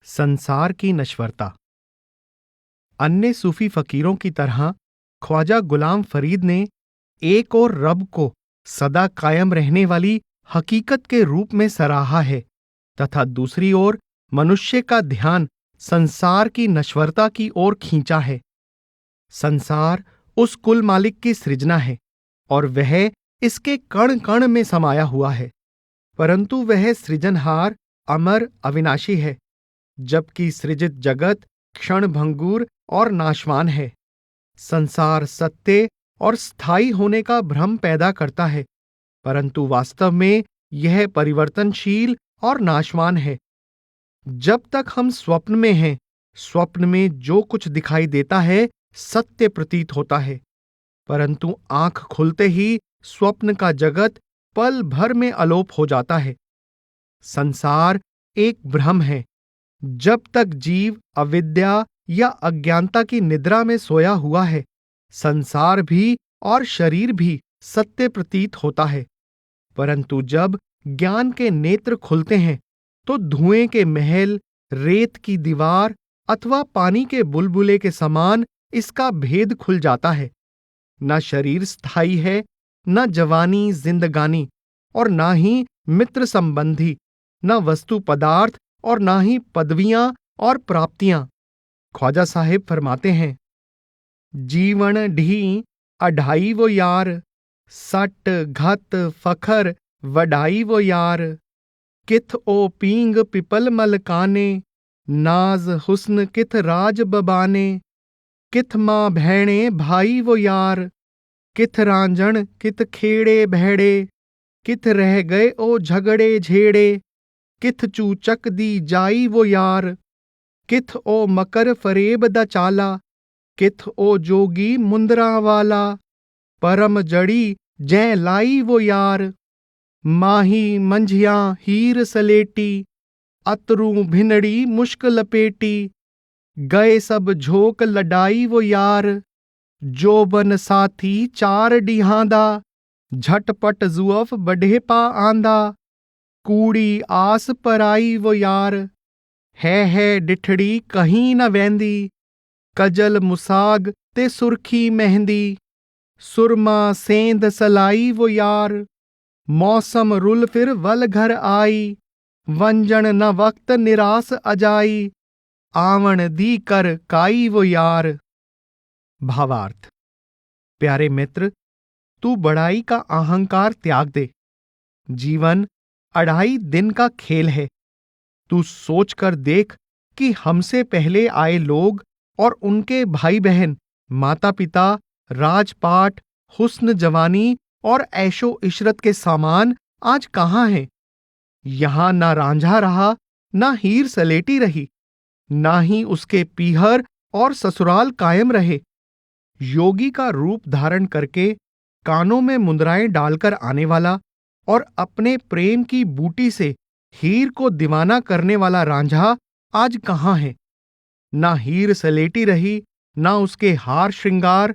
संसार की नश्वरता। अन्य सूफी फकीरों की तरह ख्वाजा गुलाम फरीद ने एक और रब को सदा कायम रहने वाली हकीकत के रूप में सराहा है तथा दूसरी ओर मनुष्य का ध्यान संसार की नश्वरता की ओर खींचा है। संसार उस कुल मालिक की सृजना है और वह इसके कण कण में समाया हुआ है, परंतु वह सृजनहार अमर अविनाशी है, जबकि सृजित जगत क्षणभंगुर और नाशवान है। संसार सत्य और स्थायी होने का भ्रम पैदा करता है, परंतु वास्तव में यह परिवर्तनशील और नाशवान है। जब तक हम स्वप्न में हैं, स्वप्न में जो कुछ दिखाई देता है सत्य प्रतीत होता है, परंतु आंख खुलते ही स्वप्न का जगत पल भर में अलोप हो जाता है। संसार एक भ्रम है। जब तक जीव अविद्या या अज्ञानता की निद्रा में सोया हुआ है, संसार भी और शरीर भी सत्य प्रतीत होता है, परंतु जब ज्ञान के नेत्र खुलते हैं तो धुएं के महल, रेत की दीवार अथवा पानी के बुलबुले के समान इसका भेद खुल जाता है। न शरीर स्थायी है, न जवानी जिंदगानी, और न ही मित्र संबंधी, न वस्तु पदार्थ और ना ही पदवियां और प्राप्तियां। ख्वाजा साहिब फरमाते हैं, जीवन ढी अढ़ाई वो यार, सट घत फखर वढ़ाई वो यार, किथ ओ पींग पिपल मलकाने, नाज हुस्न किथ राज बबाने, किथ माँ भैणे भाई वो यार, किथ रांझण किथ खेड़े भैड़े, किथ रह गए ओ झगड़े झेड़े, किथ चूचक दी जाई वो यार, किथ ओ मकर फरेब द चाला, किथ ओ जोगी मुंदरा वाला, परम जड़ी जै लाई वो यार, माही मंझिया हीर सलेटी, अतरू भिनड़ी मुश्क लपेटी, गए सब झोंक लडाई वो यार, जोबन साथी चार डिहांदा, झटपट जुअफ बढ़े पा आंदा, कूड़ी आस पराई वो यार, है डिठड़ी कहीं न वेंदी, कजल मुसाग ते सुर्खी मेहंदी, सुरमा सेंध सलाई वो यार, मौसम रुल फिर वल घर आई, वंजन न वक्त निरास अजाई, आवन दी कर काई वो यार। भावार्थ। प्यारे मित्र, तू बड़ाई का अहंकार त्याग दे। जीवन 2.5 दिन का खेल है। तू सोच कर देख कि हमसे पहले आए लोग और उनके भाई बहन, माता पिता, राजपाट, हुस्न जवानी और ऐशो इशरत के सामान आज कहाँ हैं? यहां ना रांझा रहा, ना हीर सलेटी रही, ना ही उसके पीहर और ससुराल कायम रहे। योगी का रूप धारण करके कानों में मुंदराएं डालकर आने वाला और अपने प्रेम की बूटी से हीर को दीवाना करने वाला रांझा आज कहाँ है? ना हीर सलेटी रही, ना उसके हार श्रृंगार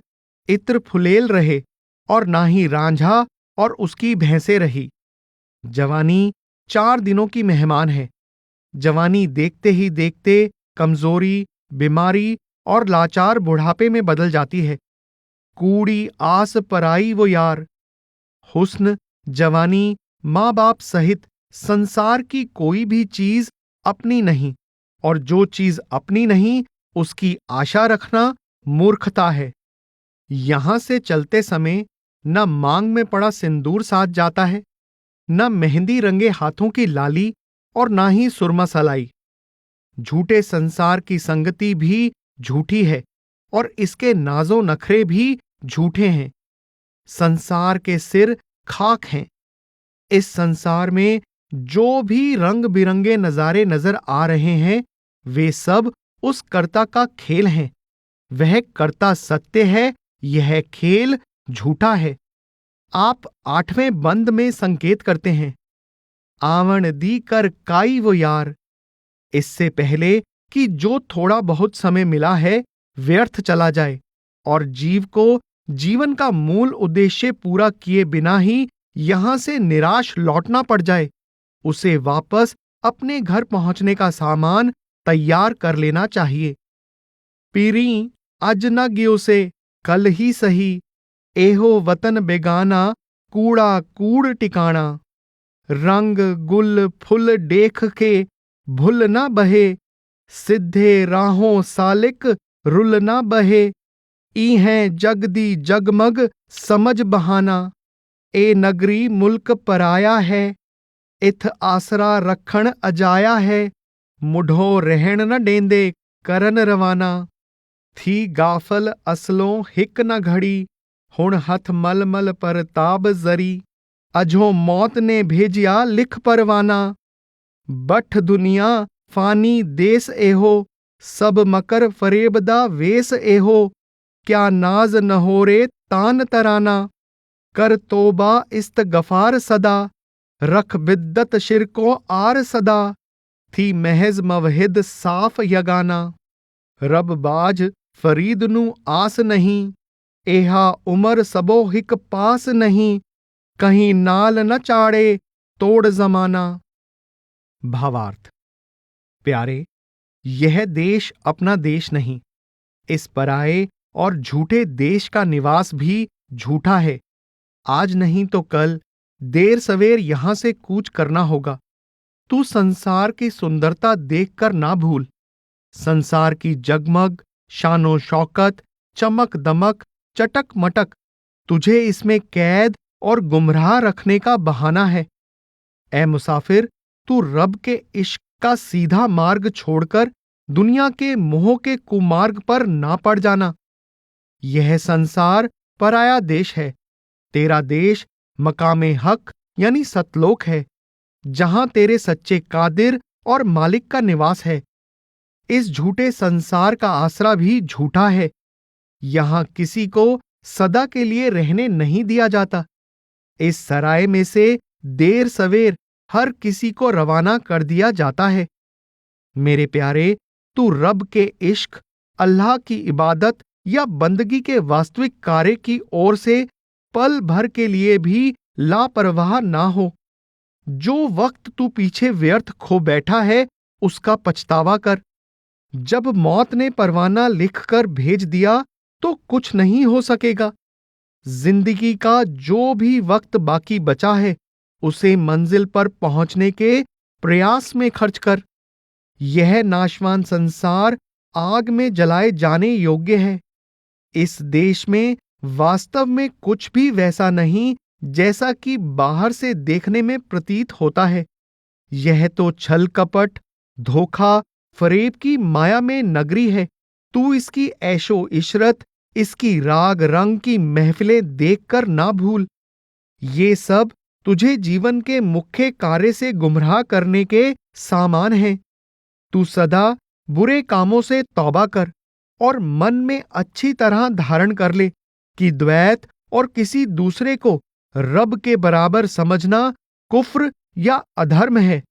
इत्र फुलेल रहे, और ना ही रांझा और उसकी भैंसें रही। जवानी 4 दिनों की मेहमान है। जवानी देखते ही देखते कमजोरी, बीमारी और लाचार बुढ़ापे में बदल जाती है। कूड़ी आस पराई वो यार। हुस्न, जवानी, माँ बाप सहित संसार की कोई भी चीज अपनी नहीं, और जो चीज अपनी नहीं उसकी आशा रखना मूर्खता है। यहां से चलते समय न मांग में पड़ा सिंदूर साथ जाता है, न मेहंदी रंगे हाथों की लाली, और ना ही सुरमा सलाई। झूठे संसार की संगति भी झूठी है और इसके नाजो नखरे भी झूठे हैं। संसार के सिर खाक हैं। इस संसार में जो भी रंग बिरंगे नजारे नजर आ रहे हैं, वे सब उस कर्ता का खेल हैं। वह कर्ता सत्य है, यह खेल झूठा है। आप 8वें बंद में संकेत करते हैं, आवन दी कर काई वो यार। इससे पहले कि जो थोड़ा बहुत समय मिला है व्यर्थ चला जाए और जीव को जीवन का मूल उद्देश्य पूरा किए बिना ही यहां से निराश लौटना पड़ जाए, उसे वापस अपने घर पहुंचने का सामान तैयार कर लेना चाहिए। पीरी अज न गियो से कल ही सही, एहो वतन बेगाना कूड़ा कूड़ टिकाना। रंग गुल फुल देख के भुल न बहे, सिद्धे राहों सालिक रुल न बहे। ई हैं जगदी जगमग समझ बहाना, ए नगरी मुल्क पराया है, इथ आसरा रखण अजाया है। मुढ़ो रहन न डेंदे करन रवाना, थी गाफल असलों हिक न घड़ी, हुण हथ मल मल पर ताब जरी। अजो मौत ने भेजिया लिख परवाना, बठ दुनिया फानी देस एहो, सब मकर फरेबदा वेस एहो। क्या नाज नहोरे तान तराना, कर तोबा इस्त गफार सदा, रख बिद्दत शिरको आर सदा। थी महज मवहिद साफ यगाना, रब बाज फरीद नू आस नहीं, एहा उमर सबो हिक पास नहीं। कहीं नाल न चाड़े तोड़ जमाना। भावार्थ। प्यारे, यह देश अपना देश नहीं, इस पराए और झूठे देश का निवास भी झूठा है। आज नहीं तो कल देर सवेर यहां से कूच करना होगा। तू संसार की सुंदरता देखकर ना भूल। संसार की जगमग शानो शौकत चमक दमक चटक मटक तुझे इसमें कैद और गुमराह रखने का बहाना है। ए मुसाफिर, तू रब के इश्क का सीधा मार्ग छोड़कर दुनिया के मोह के कुमार्ग पर ना पड़ जाना। यह संसार पराया देश है। तेरा देश मकामे हक यानी सतलोक है, जहां तेरे सच्चे कादिर और मालिक का निवास है। इस झूठे संसार का आसरा भी झूठा है। यहां किसी को सदा के लिए रहने नहीं दिया जाता। इस सराय में से देर सवेर हर किसी को रवाना कर दिया जाता है। मेरे प्यारे, तू रब के इश्क, अल्लाह की इबादत या बंदगी के वास्तविक कार्य की ओर से पल भर के लिए भी लापरवाह ना हो। जो वक्त तू पीछे व्यर्थ खो बैठा है, उसका पछतावा कर। जब मौत ने परवाना लिखकर भेज दिया तो कुछ नहीं हो सकेगा। जिंदगी का जो भी वक्त बाकी बचा है, उसे मंजिल पर पहुंचने के प्रयास में खर्च कर। यह नाशवान संसार आग में जलाए जाने योग्य है। इस देश में वास्तव में कुछ भी वैसा नहीं जैसा कि बाहर से देखने में प्रतीत होता है। यह तो छल कपट, धोखा, फरेब की माया में नगरी है। तू इसकी ऐशो इशरत, इसकी राग रंग की महफिलें देखकर ना भूल। ये सब तुझे जीवन के मुख्य कार्य से गुमराह करने के सामान हैं। तू सदा बुरे कामों से तौबा कर और मन में अच्छी तरह धारण कर ले कि द्वैत और किसी दूसरे को रब के बराबर समझना कुफ्र या अधर्म है।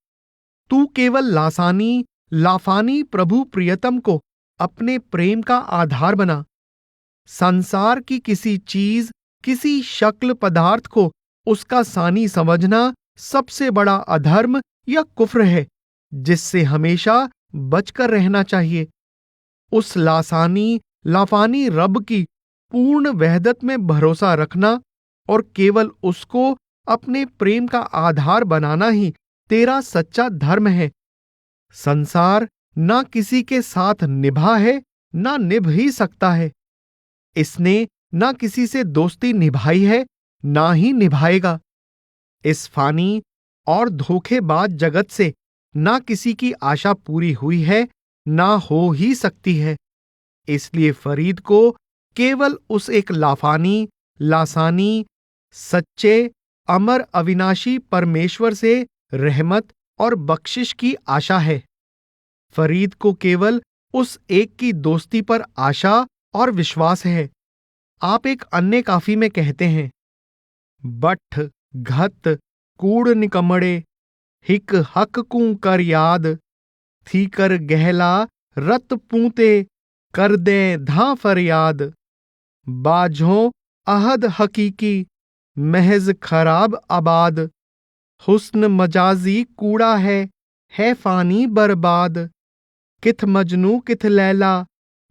तू केवल लासानी लाफानी प्रभु प्रियतम को अपने प्रेम का आधार बना। संसार की किसी चीज, किसी शक्ल पदार्थ को उसका सानी समझना सबसे बड़ा अधर्म या कुफ्र है, जिससे हमेशा बचकर रहना चाहिए। उस लासानी लाफानी रब की पूर्ण वहदत में भरोसा रखना और केवल उसको अपने प्रेम का आधार बनाना ही तेरा सच्चा धर्म है। संसार ना किसी के साथ निभा है, ना निभ ही सकता है। इसने ना किसी से दोस्ती निभाई है, ना ही निभाएगा। इस फानी और धोखेबाज जगत से ना किसी की आशा पूरी हुई है, ना हो ही सकती है। इसलिए फरीद को केवल उस एक लाफानी, लासानी, सच्चे, अमर अविनाशी परमेश्वर से रहमत और बख्शिश की आशा है। फरीद को केवल उस एक की दोस्ती पर आशा और विश्वास है। आप एक अन्य काफी में कहते हैं, बठ घत कूड़ निकमड़े, हिक हक कूं कर याद, थी कर गहला रत पूते, कर दे धां फरियाद। बाझों अहद हकीकी, महज खराब आबाद, हुस्न मजाजी कूड़ा है फानी बर्बाद। किथ मजनू किथ लैला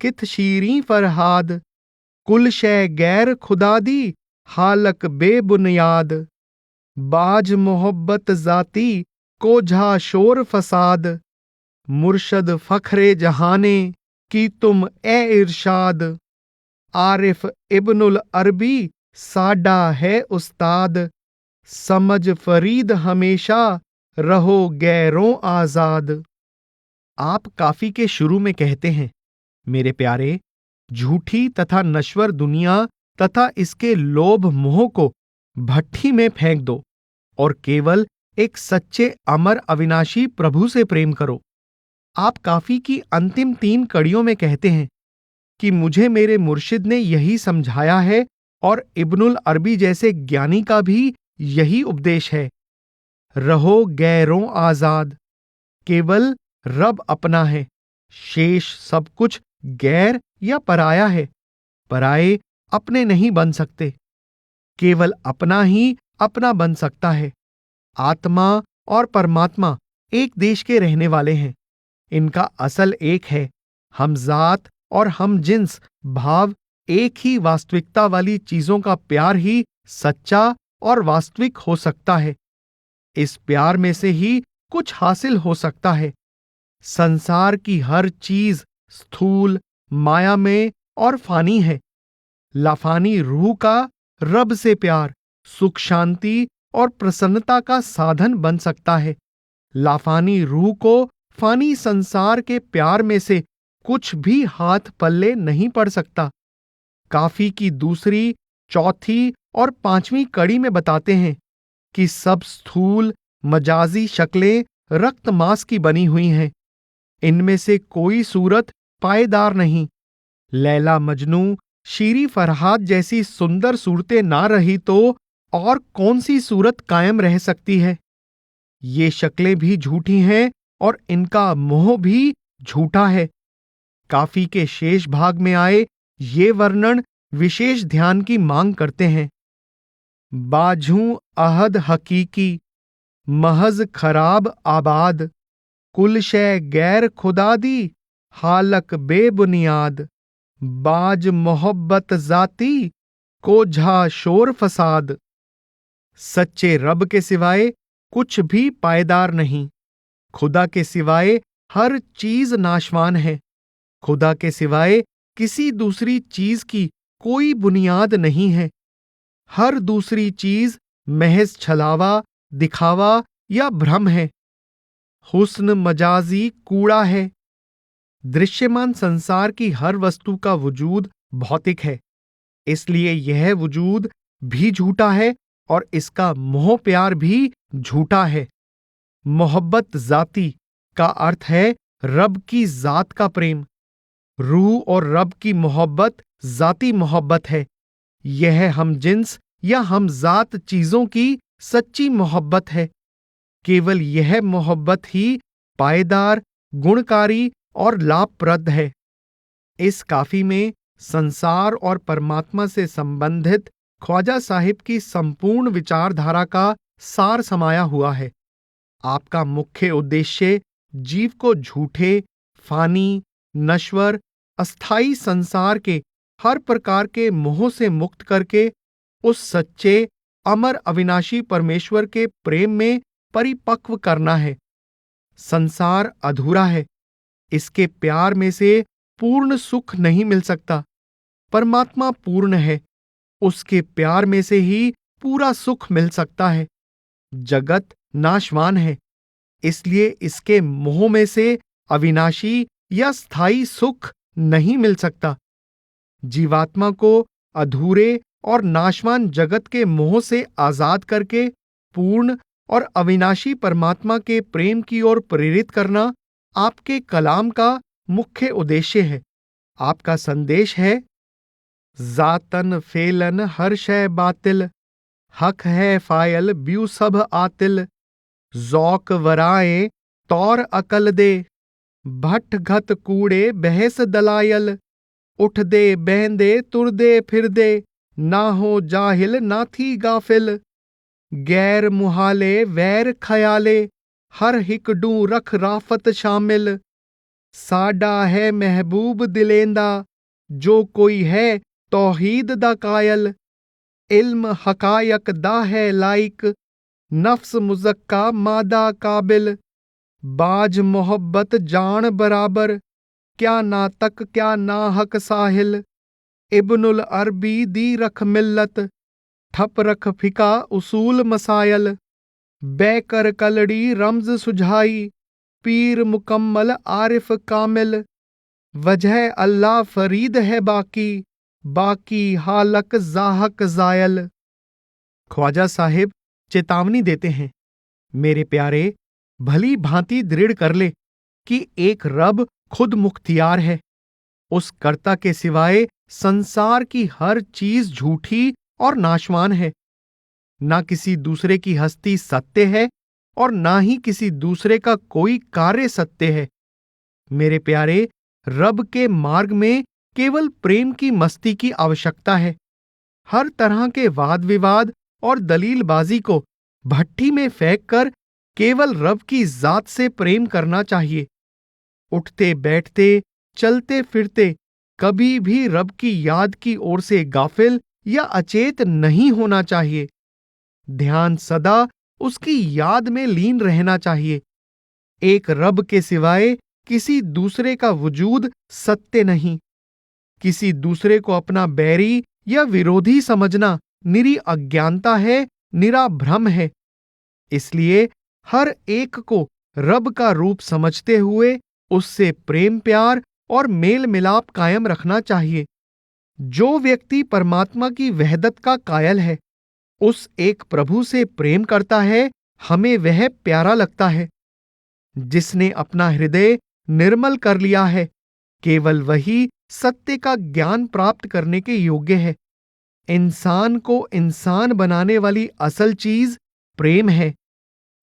किथ शीरी फरहाद, कुल शै गैर खुदादी हालक बेबुनियाद। बाज मोहब्बत जाती कोझा शोर फसाद, मुर्शद फखरे जहाने की तुम ए इरशाद। आरिफ इब्नुल अरबी साडा है उस्ताद, समझ फरीद हमेशा रहो गैरों आजाद। आप काफी के शुरू में कहते हैं, मेरे प्यारे, झूठी तथा नश्वर दुनिया तथा इसके लोभ मोह को भट्ठी में फेंक दो और केवल एक सच्चे अमर अविनाशी प्रभु से प्रेम करो। आप काफी की अंतिम 3 कड़ियों में कहते हैं कि मुझे मेरे मुर्शिद ने यही समझाया है और इब्नुल अरबी जैसे ज्ञानी का भी यही उपदेश है। रहो गैरों आजाद, केवल रब अपना है, शेष सब कुछ गैर या पराया है। पराए अपने नहीं बन सकते, केवल अपना ही अपना बन सकता है। आत्मा और परमात्मा एक देश के रहने वाले हैं। इनका असल एक है। हम जात और हम जिन्स भाव एक ही वास्तविकता वाली चीजों का प्यार ही सच्चा और वास्तविक हो सकता है। इस प्यार में से ही कुछ हासिल हो सकता है। संसार की हर चीज स्थूल, माया में और फानी है। लाफानी रूह का रब से प्यार सुख, शांति और प्रसन्नता का साधन बन सकता है। लाफानी रूह को फानी संसार के प्यार में से कुछ भी हाथ पल्ले नहीं पड़ सकता। काफी की दूसरी, चौथी और 5वीं कड़ी में बताते हैं कि सब स्थूल मजाजी शक्लें रक्त मांस की बनी हुई हैं। इनमें से कोई सूरत पायदार नहीं। लैला मजनू, शीरी फरहाद जैसी सुंदर सूरतें ना रही तो और कौन सी सूरत कायम रह सकती है। ये शक्लें भी झूठी हैं और इनका मोह भी झूठा है। काफी के शेष भाग में आए ये वर्णन विशेष ध्यान की मांग करते हैं। बाझू अहद हकीकी, महज खराब आबाद, कुल शै गैर खुदादी हालक बेबुनियाद। बाज मोहब्बत जाती कोझा शोर फसाद। सच्चे रब के सिवाय कुछ भी पायदार नहीं। खुदा के सिवाय हर चीज नाशवान है। खुदा के सिवाय किसी दूसरी चीज की कोई बुनियाद नहीं है। हर दूसरी चीज महज छलावा, दिखावा या भ्रम है। हुस्न मजाजी कूड़ा है। दृश्यमान संसार की हर वस्तु का वजूद भौतिक है, इसलिए यह वजूद भी झूठा है और इसका मोह प्यार भी झूठा है। मोहब्बत जाती का अर्थ है रब की जात का प्रेम। रूह और रब की मोहब्बत जाती मोहब्बत है। यह हम जिन्स या हम जात चीजों की सच्ची मोहब्बत है। केवल यह मोहब्बत ही पायदार, गुणकारी और लाभप्रद है। इस काफी में संसार और परमात्मा से संबंधित ख्वाजा साहिब की संपूर्ण विचारधारा का सार समाया हुआ है। आपका मुख्य उद्देश्य जीव को झूठे, फानी, नश्वर, अस्थाई संसार के हर प्रकार के मोह से मुक्त करके उस सच्चे, अमर, अविनाशी परमेश्वर के प्रेम में परिपक्व करना है। संसार अधूरा है, इसके प्यार में से पूर्ण सुख नहीं मिल सकता। परमात्मा पूर्ण है, उसके प्यार में से ही पूरा सुख मिल सकता है। जगत नाशवान है, इसलिए इसके मोह में से अविनाशी या स्थायी सुख नहीं मिल सकता। जीवात्मा को अधूरे और नाशवान जगत के मोह से आजाद करके पूर्ण और अविनाशी परमात्मा के प्रेम की ओर प्रेरित करना आपके कलाम का मुख्य उद्देश्य है। आपका संदेश है, जातन फेलन हर शय बातिल, हक है फायल ब्यू सब आतिल। जौक वराए तौर अकल दे, भट्ट घत कूड़े बहस दलायल। उठ दे बहंदे तुर दे फिर दे, ना हो जाहिल ना थी गाफिल। गैर मुहाले वैर खयाले, हर हिक डू रख राफत शामिल। साडा है महबूब दिलेंदा, जो कोई है तौहीद दा कायल। इल्म हकायक दा है लाइक, नफ्स मुजक्का मादा काबिल। बाज मोहब्बत जान बराबर, क्या नातक क्या नाहक साहिल। इब्नुल अरबी दी रख मिल्लत, ठप रख फिका उसूल मसायल। बैकर कलड़ी रम्ज सुझाई, पीर मुकम्मल आरिफ कामिल। वजह अल्लाह फरीद है बाकी, बाकी हालक जाहक जायल। ख्वाजा साहिब चेतावनी देते हैं, मेरे प्यारे, भली भांति दृढ़ कर ले कि एक रब खुद मुख्तियार है। उस कर्ता के सिवाय संसार की हर चीज झूठी और नाशवान है। ना किसी दूसरे की हस्ती सत्य है और ना ही किसी दूसरे का कोई कार्य सत्य है। मेरे प्यारे, रब के मार्ग में केवल प्रेम की मस्ती की आवश्यकता है। हर तरह के वाद विवाद और दलीलबाजी को भट्ठी में फेंक कर केवल रब की जात से प्रेम करना चाहिए। उठते बैठते चलते फिरते कभी भी रब की याद की ओर से गाफिल या अचेत नहीं होना चाहिए। ध्यान सदा उसकी याद में लीन रहना चाहिए। एक रब के सिवाय किसी दूसरे का वजूद सत्य नहीं। किसी दूसरे को अपना बैरी या विरोधी समझना निरी अज्ञानता है, निरा भ्रम है। इसलिए हर एक को रब का रूप समझते हुए उससे प्रेम प्यार और मेल मिलाप कायम रखना चाहिए। जो व्यक्ति परमात्मा की वहदत का कायल है, उस एक प्रभु से प्रेम करता है, हमें वह प्यारा लगता है। जिसने अपना हृदय निर्मल कर लिया है, केवल वही सत्य का ज्ञान प्राप्त करने के योग्य है। इंसान को इंसान बनाने वाली असल चीज प्रेम है।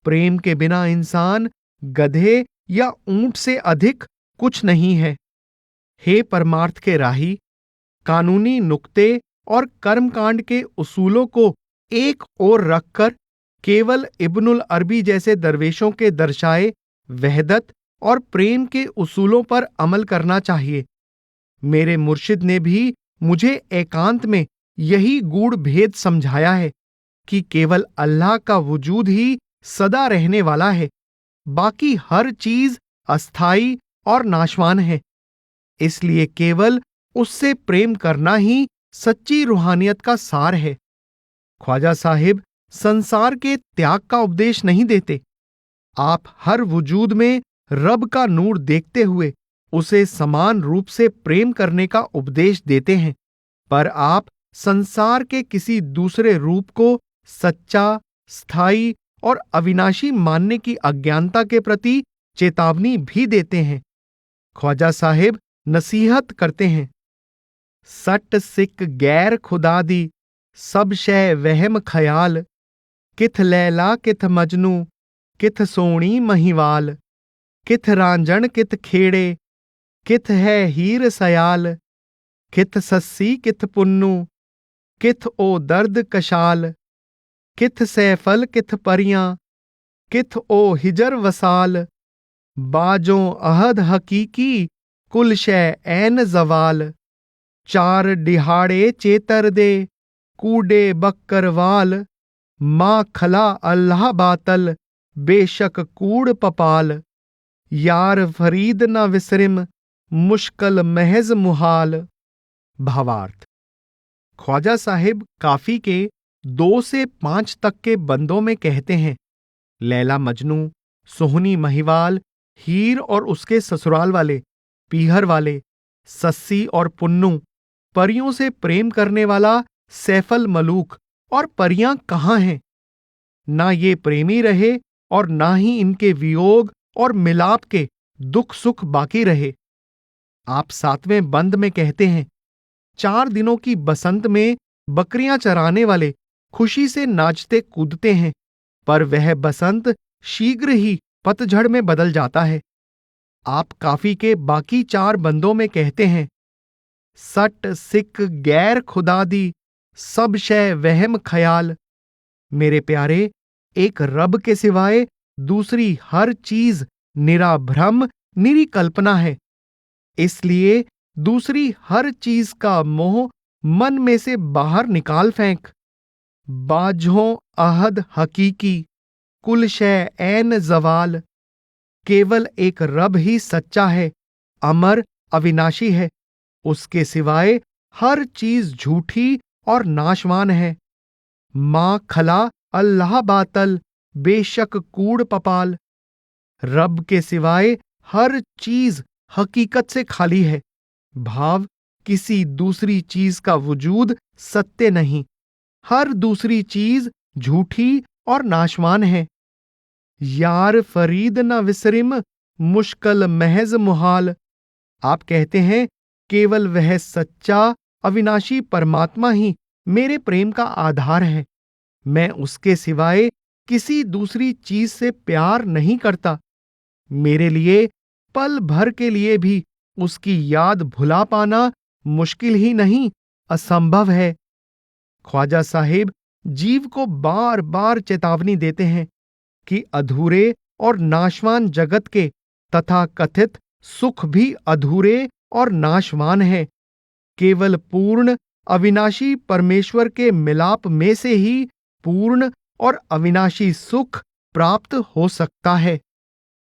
प्रेम के बिना इंसान गधे या ऊंट से अधिक कुछ नहीं है। हे परमार्थ के राही, कानूनी नुक्ते और कर्मकांड के उसूलों को एक ओर रखकर केवल इब्नुल अरबी जैसे दरवेशों के दर्शाए वहदत और प्रेम के उसूलों पर अमल करना चाहिए। मेरे मुर्शिद ने भी मुझे एकांत में यही गूढ़ भेद समझाया है कि केवल अल्लाह का वजूद ही सदा रहने वाला है, बाकी हर चीज अस्थाई और नाशवान है। इसलिए केवल उससे प्रेम करना ही सच्ची रूहानियत का सार है। ख्वाजा साहिब संसार के त्याग का उपदेश नहीं देते। आप हर वजूद में रब का नूर देखते हुए उसे समान रूप से प्रेम करने का उपदेश देते हैं, पर आप संसार के किसी दूसरे रूप को सच्चा, स्थायी और अविनाशी मानने की अज्ञानता के प्रति चेतावनी भी देते हैं। ख्वाजा साहिब नसीहत करते हैं, सट सिक गैर खुदा दी, सब शय वहम ख्याल। किथ लैला किथ मजनू, किथ सोणी महिवाल। किथ रांझण किथ खेड़े, किथ है हीर सयाल। किथ सस्सी किथ पुन्नू, किथ ओ दर्द कशाल। किथ सैफल किथ परियां, किथ ओ हिजर वसाल। बाजों अहद हकीकी, कुल शय ऐन जवाल। चार दिहाड़े चेतर दे, कूडे बक्करवाल। माँ खला अल्लाह बातल, बेशक कूड़ पपाल। यार फरीद न विसरिम, मुश्किल महज मुहाल। भावार्थ: ख्वाजा साहिब काफी के 2 से 5 तक के बंदों में कहते हैं, लैला मजनू, सोहनी महिवाल, हीर और उसके ससुराल वाले, पीहर वाले, सस्सी और पुन्नू, परियों से प्रेम करने वाला सैफल मलूक और परियां कहाँ हैं? ना ये प्रेमी रहे और ना ही इनके वियोग और मिलाप के दुख सुख बाकी रहे। आप 7वें बंद में कहते हैं, 4 दिनों की बसंत में बकरियां चराने वाले खुशी से नाचते कूदते हैं, पर वह बसंत शीघ्र ही पतझड़ में बदल जाता है। आप काफी के बाकी 4 बंदों में कहते हैं, सट सिक गैर खुदा दी, सब शय वहम ख्याल। मेरे प्यारे, एक रब के सिवाय दूसरी हर चीज निरा भ्रम निरी कल्पना है। इसलिए दूसरी हर चीज का मोह मन में से बाहर निकाल फेंक। बाझों अहद हकीकी, कुल शय ऐन जवाल। केवल एक रब ही सच्चा है, अमर अविनाशी है। उसके सिवाय हर चीज झूठी और नाशवान है। मां खला अल्लाह बातल, बेशक कूड़ पपाल। रब के सिवाय हर चीज हकीकत से खाली है। भाव किसी दूसरी चीज का वजूद सत्य नहीं। हर दूसरी चीज झूठी और नाशवान है। यार फरीद न विसरिम, मुश्किल महज मुहाल। आप कहते हैं केवल वह सच्चा अविनाशी परमात्मा ही मेरे प्रेम का आधार है। मैं उसके सिवाय किसी दूसरी चीज से प्यार नहीं करता। मेरे लिए पल भर के लिए भी उसकी याद भुला पाना मुश्किल ही नहीं, असंभव है। ख्वाजा साहिब जीव को बार बार चेतावनी देते हैं कि अधूरे और नाशवान जगत के तथा कथित सुख भी अधूरे और नाशवान है। केवल पूर्ण अविनाशी परमेश्वर के मिलाप में से ही पूर्ण और अविनाशी सुख प्राप्त हो सकता है।